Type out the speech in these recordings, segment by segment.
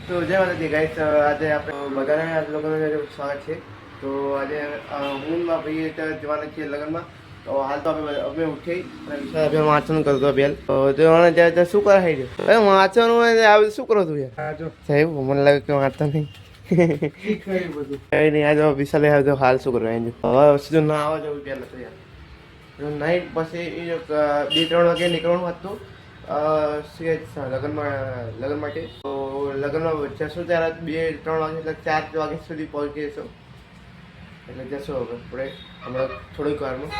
તો જય માતાજી ગાઈસ, આજે આપણે બધાને લોકોનું સ્વાગત છે. તો આજે હું મારા ભાઈએ ત્યાં જવાના છીએ લગ્નમાં. તો હાલ તો અમે ઉઠી અને વિશાલ વાંચવાનું કરતો બેલ. તો જવાના ત્યાં શું કરે છે? અરે વાંચવાનું આવે શું કરો તું યાર? જો સાહેબ મને લાગે કે વાંચતા નહીં. કઈ નહીં, આજે વિશાલે હાલ શું કરવા હવે સીધું ના આવવા જવું પહેલાં તો યાર. નાઈટ પછી 2-3 વાગે નીકળવાનું હતું લગ્ન માટે. તો લગ્નમાં જશું ત્યારે 2-3 વાગે એટલે 4 વાગ્યા સુધી પહોંચી જશું. એટલે જશું હવે આપણે હમણાં થોડીક વારમાં.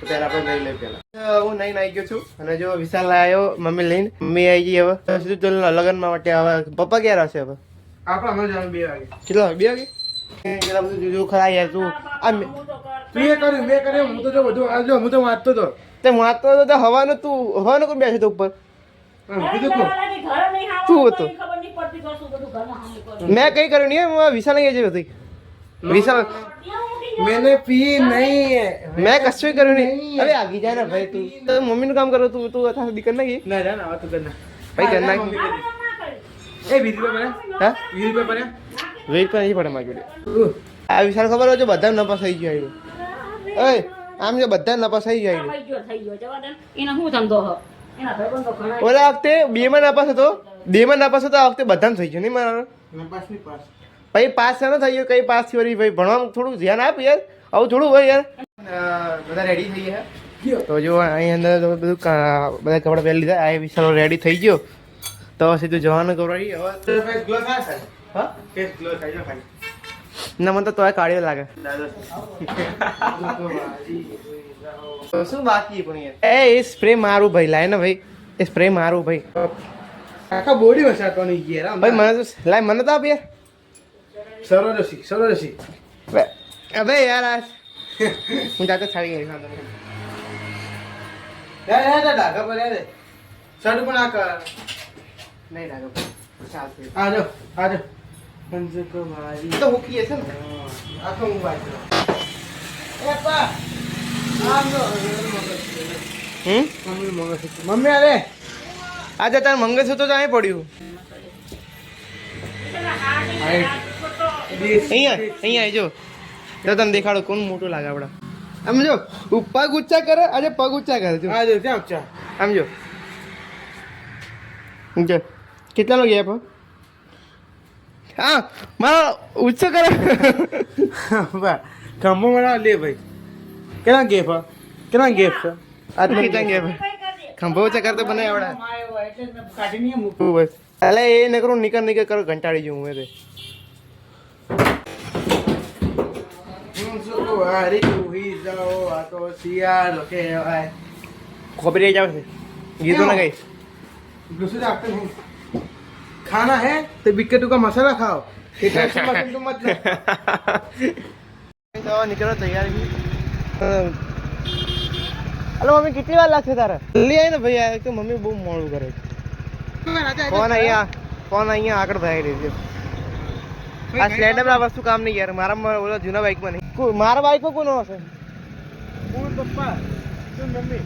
તો ત્યારે આપણે નહીં લઈ પહેલાં હું નહીં આવી ગયો છું અને જો વિશાલ આવ્યો મમ્મી લઈને. મમ્મી આવી ગઈ હવે સીધું લગ્નમાં માટે. હવે પપ્પા ક્યારે હશે હવે? આપણે હમણાં જવાનું 2 વાગે. કેટલા 2 વાગે? પેલા બધું જો ખરા યાર તું મેં કર્યું હું તો બધું આજે હું તો વાંચતો હતો. તે વાંચતો હતો તો હવાનું કોઈ બેસે તો ઉપર તું હતો. મેં કઈ કર્યું નહીં, વિશાલ નહીં જઈ હતી. વિશાલ મેને પી નહીં, મેં કશું કર્યું નહીં. અરે આગી જાય ને ભાઈ, તું મમ્મીનું કામ કરો. તું અત્યારે દીકર નાખી ના જા ના તું કર ના ભાઈ કર નાખ. એ 20 રૂપિયા પડે. હા 20 રૂપિયા પડે. 20 રૂપિયા નહીં પડે મારી જોડે. આ વિશાલ ખબર હોય છે બધા નપાસ થઈ ગયો. ઓય આમ જો બધા નપાસ થઈ ગયા. ઓલા વખતે 2 માં નપાસ હતો, 2 માં નપાસ હતો. આ વખતે બધાને થઈ ગયો નહીં મારા ભાઈ. પાસ છે ને થઈ ગયો કઈ પાસ થયો ભાઈ. ભણવામાં થોડું ધ્યાન આપ યાર. આવું થોડું હોય યાર. બધા રેડી થઈ ગયા. તો જો અહીં અંદર બધું બધા કપડાં પહેરી લીધા. આ વિશાલ રેડી થઈ ગયો. તો સીધું જવાનું કપડાં. ના મને તો કાઢ્યો લાગે. શું બાકી પણ એ સ્પ્રે મારું ભાઈ લાય ને ભાઈ. એ સ્પ્રે મારું ભાઈ. આખા બોડી વસાટવાની યાર ભાઈ. મને તો લાય, મને તો આપ યાર. સરોરસી અબે યાર આ હું જાતે છાડી ગઈ. ડાઘા પર યાર શર્ટ પણ આ કર નહીં. ડાઘા પર ચાલશે. આજો તો મૂકીએ છે ને આખો હું વાંચો. મમ્મી અરે આજે તારે મંગળસૂત્ર તો અહીં પડ્યું. અહીંયા જો તને દેખાડો કોણ મોટું લાગે આપડા. આમ જો પગ ઊંચા કરે. આજે પગ ઊંચા કરે. ત્યાં ઊંચા આમ જો કેટલાનો ગેપ? હા મારા ઊંચો કરે. ખંભો મારા લે ભાઈ. કેટલા ગેપ છે? આ કેટલા ગેપ? ખંભો ઊંચા કરતો બને આવડે. એટલે એ નકરું નીકળ કરો ઘંટાડી જવું હું. ખોબરી જાવ છે ગીતો ના ગઈ. खाना है तो बिक्कटू का मसाला खाओ. નીકળો તૈયાર. હલો મમ્મી કેટલી વાર લાગશે તારે? જલ્દી આવી ને ભાઈ. તો મમ્મી બહુ મોડું કરે છે. ફોન અહીંયા આગળ ભરાઈ રહી છે. આ સ્પ્લેન્ડર આ વસ્તુ કામ નહીં યાર. મારા ઓલા જૂના બાઇકમાં નહીં. મારા બાઇકમાં કોનો હશે? પપ્પા મમ્મી.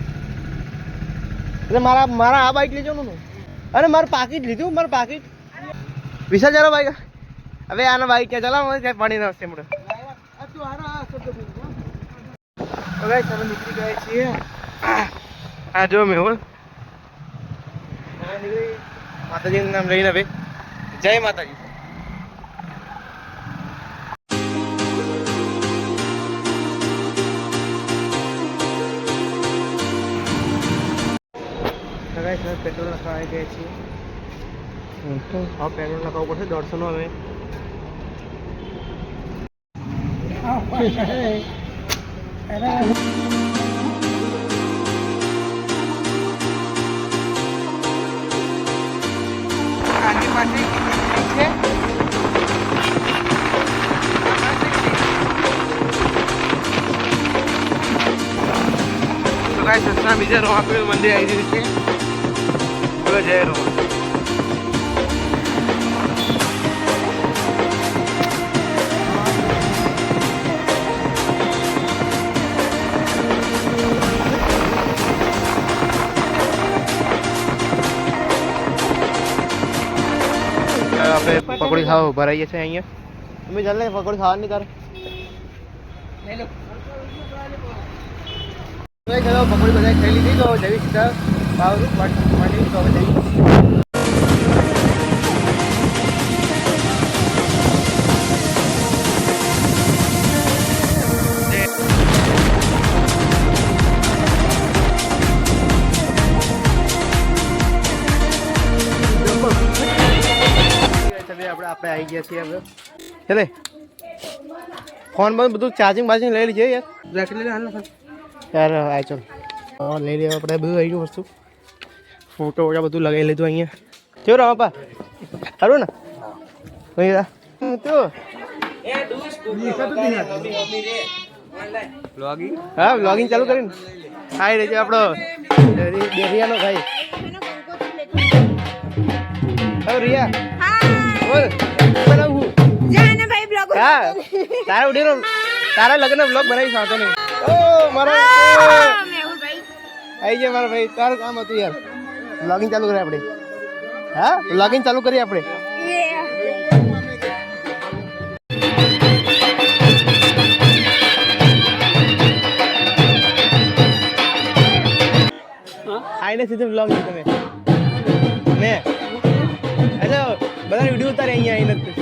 એટલે મારા આ બાઇક લઈ જવાનું. અરે મારું પાકીટ લીધું. મારું પાકીટ વિશાલ ચાલો બાઈક. હવે આના બાઈક ક્યાં ચલાવો ક્યાંય પાણી ના હશે હમણાં. હવે ચાલો નીકળી ગયા છીએ. હા જો મેં માતાજીનું નામ લઈને હવે જય માતાજી. પેટ્રોલ નખાવા આવી ગયા છીએ. હા પેટ્રોલ નખાવવું પડશે 150 હવે. આની પાસે છે તો ગાઈસ સસ્તા બીજા રોહાપીર મંદિર આવી રહ્યું છે. જય રો આપણે પકોડી ખાવા ઉભા રહીએ છીએ અહીંયા. તમે ચાલ ને પકોડી ખાવાની તારે ચલો પકોડી બધા ખાઈ લીધી તો જવી સીધા બાવરું માટે તો હવે જઈએ. આપણે આવી ગયા છીએ હવે ચાલે ફોન બંધ બધું ચાર્જિંગ બાર્જિંગ લઈ લીધે યાર રાખી લે યાર આ ચાલ લઈ લેવા આપણે બધું આવી ગયું વસ્તુ ફોટો વોટા બધું લગાવી લીધું અહીંયા કેવું રામ પા સારું ને તો હા વ્લોગિંગ ચાલુ કરીને ખાઈ રહી છે આપણો ડેરિયાનો ભાઈ હવે રિયા બોલ બનાવું જાને ભાઈ બ્લોગ હા તારા ઉડીનો તારા લગ્ન બ્લોગ બનાવી સાતો નહીં ઓ મારો મેહુલ ભાઈ આઈ ગયા મારા ભાઈ તારું કામ હતું યાર વ્લોગિંગ ચાલુ કરીએ આપણે હા વ્લોગિંગ ચાલુ કરીએ આપણે આઈને સીધું વ્લોગ નહીં તમે મેં અચ્છા બધા વિડીયો ઉતારે અહીંયા આવીને સીધું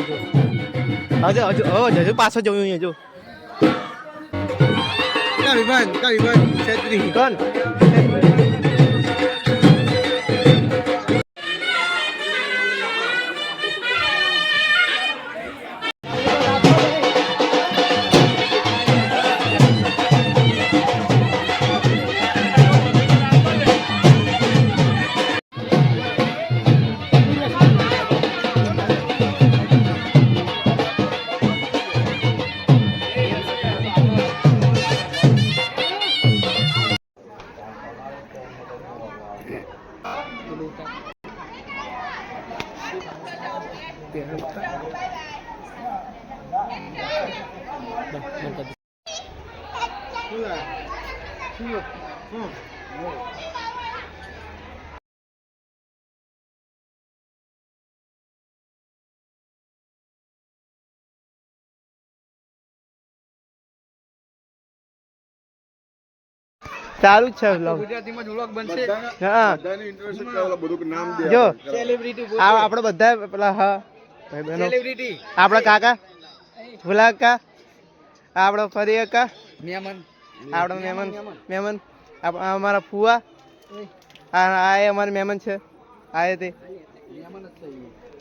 હજુ પાછો જોયું અહીંયા જો કવિભાન છેત્રી કોણ સારું છે ગુજરાતીમાં જ વ્લોગ બનશે હા બધાને ઇન્ટ્રોડક્શન કરાવલા બધું નામ દે જો સેલિબ્રિટી આ આપણે બધા પેલા હા ભાઈ બહેનો સેલિબ્રિટી આપણા કાકા ભુલા કાકા આપણો ફરી કાકા મહેમાન આપણો મહેમાન અમારા ફુવા આ અમારા મહેમાન છે આયે તે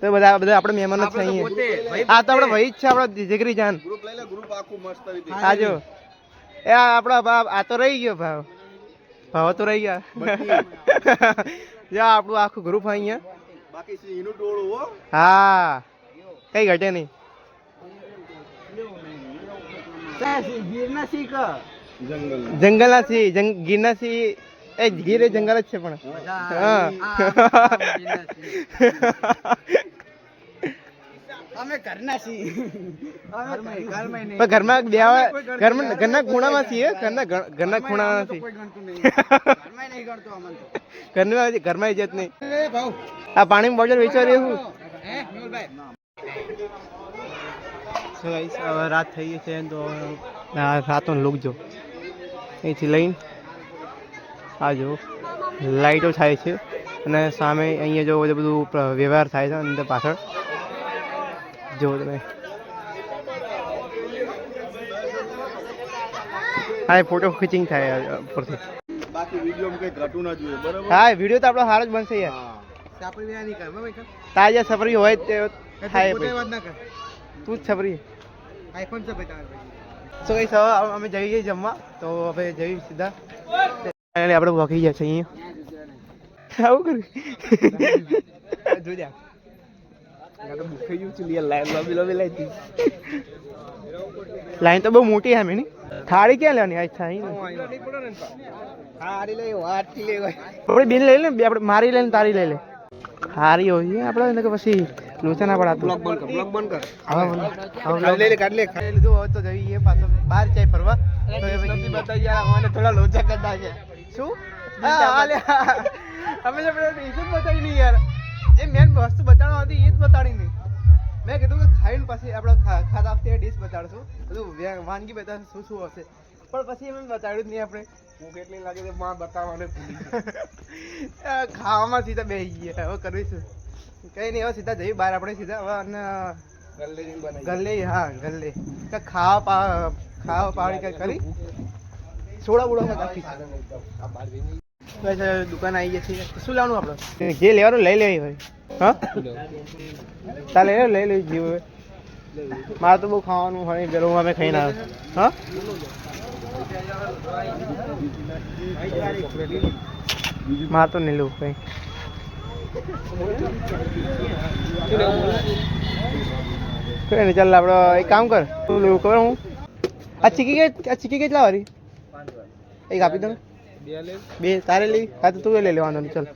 તો બધા આપણે મહેમાન જ છે અહીંયા આ તો આપણે ભાઈ જ છે આપણા જીગરી જાન ગ્રુપ લઈ લે ગ્રુપ આખું મસ્ત રીતે આ જો એ આપણો આ તો રહી ગયો ભાવ ભાવ તો રહી ગયા જો આપણું આખું ગ્રુપ અહીંયા બાકી છે એનું ટોળું હો હા કઈ ઘટે નહીં જંગલના સિંહ ગીરના સિંહ એ ગીર એ જંગલ જ છે પણ અમે ઘરના છીએ ઘરમાં ઘરના ખૂણામાં છીએ ઘરના ખૂણામાં છીએ ઘરમાં ઇજ્જત નહીં આ પાણી બોટલ વેચવા રહ્યું રાત થઈ ગઈ છે તો રાતનો લુક જો અહીંથી લઈને આ જો લાઈટો થાય છે અને સામે અહીંયા જો બધું વ્યવહાર થાય છે અંદર પાછળ જો તમે હા ફોટો ખીચિંગ થાય ઉપરથી બાકી વિડીયોમાં કંઈ ઘટું ના જોઈએ બરાબર હા વિડીયો તો આપણો સારો જ બનશે યાર સાપરી વિના નહીં કર ભાઈ તાજા સપરી હોય તે થાય વાત ના કર તું જ સપરી આઈફોન છે ભાઈ તારે સો ગાઈસ અમે જઈ ગઈ જમવા તો હવે જઈ સીધા આપણે વખી ગયા છે અહીંયા આવું કર્યું જોઈ લાઈન તો બહુ મોટી હે મેની થાળી ક્યાં લેવાની આજ થાળી આપણે બેન લઈ લે આપણે મારી લઈને તારી લઈ લે હારી હોય આપણે કે પછી લોચા ના પડાતું બ્લોગ બંધ કર હા લઈ લે કાઢ લે ખાઈ લીધું હવે તો જઈએ પાછો બહાર ચાય ફરવા તો એ પછી બતાવી યાર આને થોડા લોચા કરતા છે શું હા લે અમે જે પેલો ઈસુ બતાવી નહીં યાર જે મેન વસ્તુ બતાવવા હતી એ જ બતાડી નહીં મેં કીધું કે ખાઈને પછી આપણે ખાતા વખતે ડીશ બતાડશું, બધું વાનગી બતાડશું શું શું હશે, પણ પછી એમ બતાડ્યું જ નહીં આપણે. હું કેટલી લાગે છે માં બતાવવાનું ભૂલી ખાવામાં સીધા બેસી ગયા. હવે કરીશું કંઈ નહીં, હવે સીધા જઈએ બહાર આપણે સીધા હવે. અને ગલ્લે, હા ગલ્લે ખાવા પાણી કંઈ કરી સોડા બોડા કાપી દુકાન આવી ગઈ છે. શું લેવાનું આપણે? જે લેવાનું લઈ લેવી ભાઈ. હા ચાલે લઈ લઈ જીવ. હવે મારે તો બહુ ખાવાનું હોય પેલું અમે ખાઈને આવે. હા મારે તો નહીં લેવું કંઈ. કઈ નહીં ચાલ આપણે એક કામ કર, શું લેવું ખબર હું? આ ચીકી કેટલા વાળી? એક આપી દો. બે તારે લેવી? હા તો તું લઈ લેવાનો ચાલ.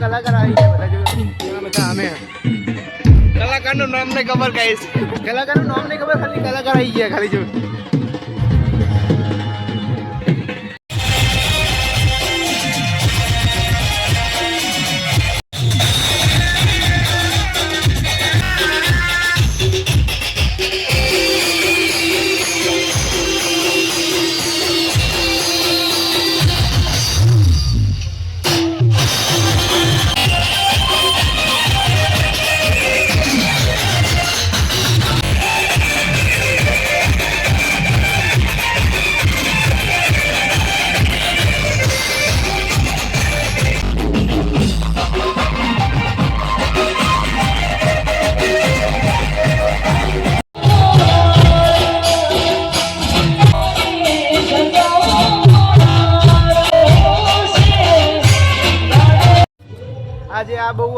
કલાકાર આવી ગયા બધા અમે. કલાકારનું નામ નહીં ખબર કહીશ, કલાકારનું નામ નહીં ખબર, ખાલી કલાકાર આવી ગયા ખાલી જો.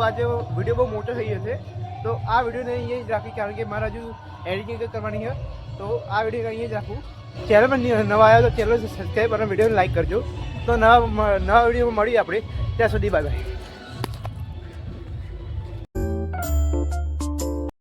આજે વિડીયો બહુ મોટો થઈ જશે, તો આ વિડીયોને અહીંયા જ રાખી, કારણ કે મારે હજુ એડિટિંગ કરવાની છે. તો આ વિડીયો અહીંયા જ રાખું. ચેનલ પર નવા આવ્યો તો ચેનલ સબસ્ક્રાઈબ અને વિડીયોને લાઈક કરજો. તો નવા વિડીયોમાં મળીએ આપણે, ત્યાં સુધી બાય બાય.